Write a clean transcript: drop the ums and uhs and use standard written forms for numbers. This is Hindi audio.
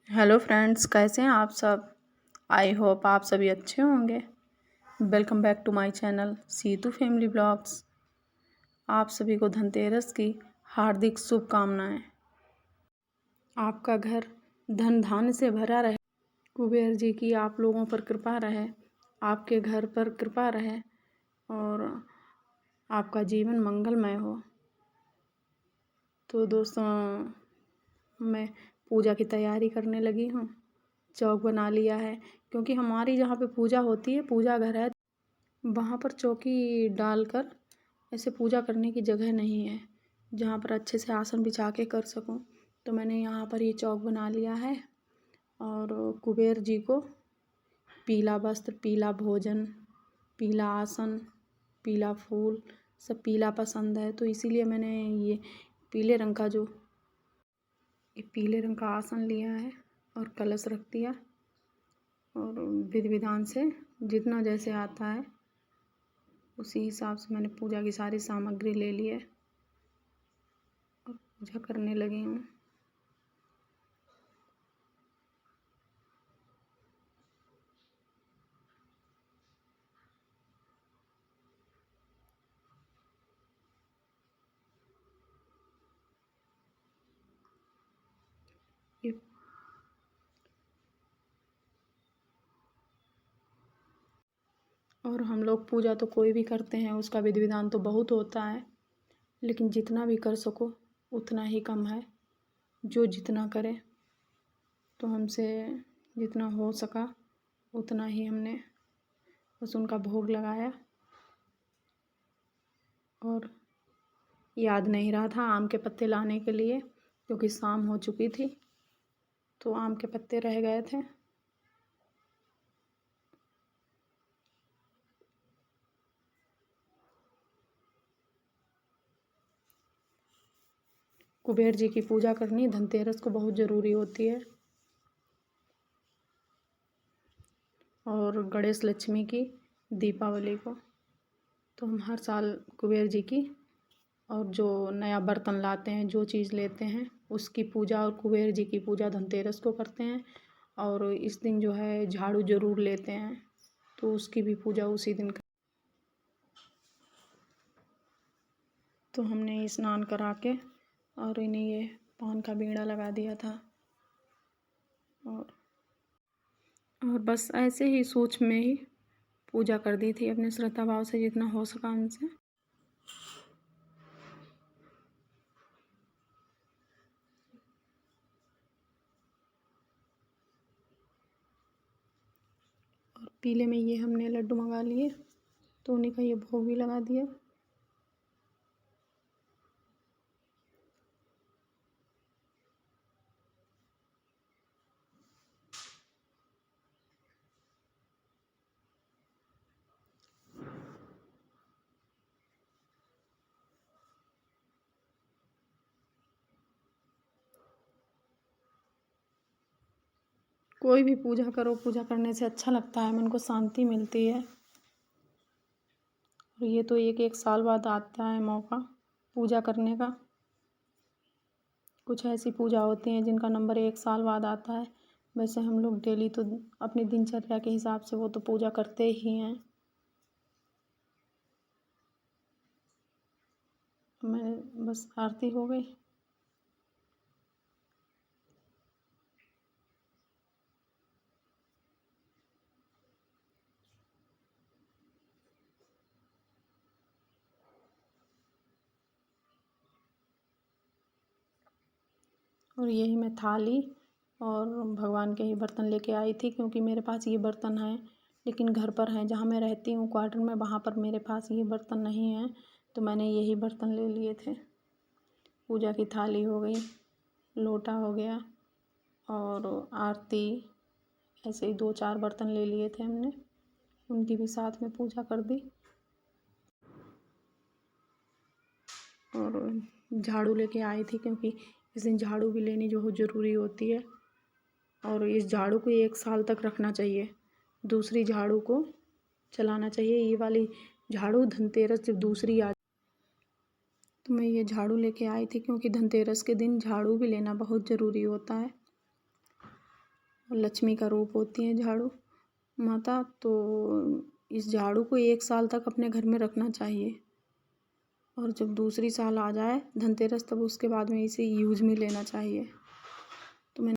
हेलो फ्रेंड्स, कैसे हैं आप सब। आई होप आप सभी अच्छे होंगे। Welcome back to my channel Situ family blogs. आप सभी को धनतेरस की हार्दिक शुभकामनाएं। आपका घर धन धान्य से भरा रहे, कुबेर जी की आप लोगों पर कृपा रहे, आपके घर पर कृपा रहे और आपका जीवन मंगलमय हो। तो दोस्तों, मैं पूजा की तैयारी करने लगी हूँ। चौक बना लिया है क्योंकि हमारी जहाँ पे पूजा होती है, पूजा घर है, वहाँ पर चौकी डालकर ऐसे पूजा करने की जगह नहीं है जहाँ पर अच्छे से आसन बिछा के कर सकूं। तो मैंने यहाँ पर ये चौक बना लिया है और कुबेर जी को पीला वस्त्र, पीला भोजन, पीला आसन, पीला फूल, सब पीला पसंद है। तो इसीलिए मैंने ये पीले रंग का पीले रंग का आसन लिया है और कलश रख दिया और विधि विधान से जितना जैसे आता है उसी हिसाब से मैंने पूजा की सारी सामग्री ले ली है और पूजा करने लगी हूँ। ये और हम लोग पूजा तो कोई भी करते हैं, उसका विधि विधान तो बहुत होता है, लेकिन जितना भी कर सको उतना ही कम है। जो जितना करे, तो हमसे जितना हो सका उतना ही हमने बस उनका भोग लगाया। और याद नहीं रहा था आम के पत्ते लाने के लिए क्योंकि शाम हो चुकी थी, तो आम के पत्ते रह गए थे। कुबेर जी की पूजा करनी धनतेरस को बहुत ज़रूरी होती है और गणेश लक्ष्मी की दीपावली को। तो हम हर साल कुबेर जी की और जो नया बर्तन लाते हैं, जो चीज़ लेते हैं, उसकी पूजा और कुबेर जी की पूजा धनतेरस को करते हैं। और इस दिन जो है झाड़ू ज़रूर लेते हैं, तो उसकी भी पूजा उसी दिन तो हमने स्नान करा के और इन्हें ये पान का बीड़ा लगा दिया था और बस ऐसे ही सोच में ही पूजा कर दी थी अपने श्रद्धा भाव से जितना हो सका उनसे। और पीले में ये हमने लड्डू मंगा लिए, तो उन्हीं का ये भोग भी लगा दिया। कोई भी पूजा करो, पूजा करने से अच्छा लगता है, मन को शांति मिलती है। और ये तो एक एक साल बाद आता है मौका पूजा करने का। कुछ ऐसी पूजा होती हैं जिनका नंबर एक साल बाद आता है। वैसे हम लोग डेली तो अपनी दिनचर्या के हिसाब से वो तो पूजा करते ही हैं। मैं बस आरती हो गई। और यही मैं थाली और भगवान के ही बर्तन लेके आई थी क्योंकि मेरे पास ये बर्तन हैं, लेकिन घर पर हैं जहाँ मैं रहती हूँ क्वार्टर में, वहाँ पर मेरे पास ये बर्तन नहीं हैं, तो मैंने यही बर्तन ले लिए थे। पूजा की थाली हो गई, लोटा हो गया और आरती, ऐसे ही दो चार बर्तन ले लिए थे हमने, उनकी भी साथ में पूजा कर दी। और झाड़ू लेके आई थी क्योंकि इस दिन झाड़ू भी लेनी जो ज़रूरी होती है और इस झाड़ू को 1 साल तक रखना चाहिए, दूसरी झाड़ू को चलाना चाहिए। ये वाली झाड़ू धनतेरस जब दूसरी आ, तो मैं ये झाड़ू लेके आई थी क्योंकि धनतेरस के दिन झाड़ू भी लेना बहुत ज़रूरी होता है। और लक्ष्मी का रूप होती है झाड़ू माता। तो इस झाड़ू को 1 साल तक अपने घर में रखना चाहिए और जब दूसरी साल आ जाए धनतेरस, तब उसके बाद में इसे यूज में लेना चाहिए।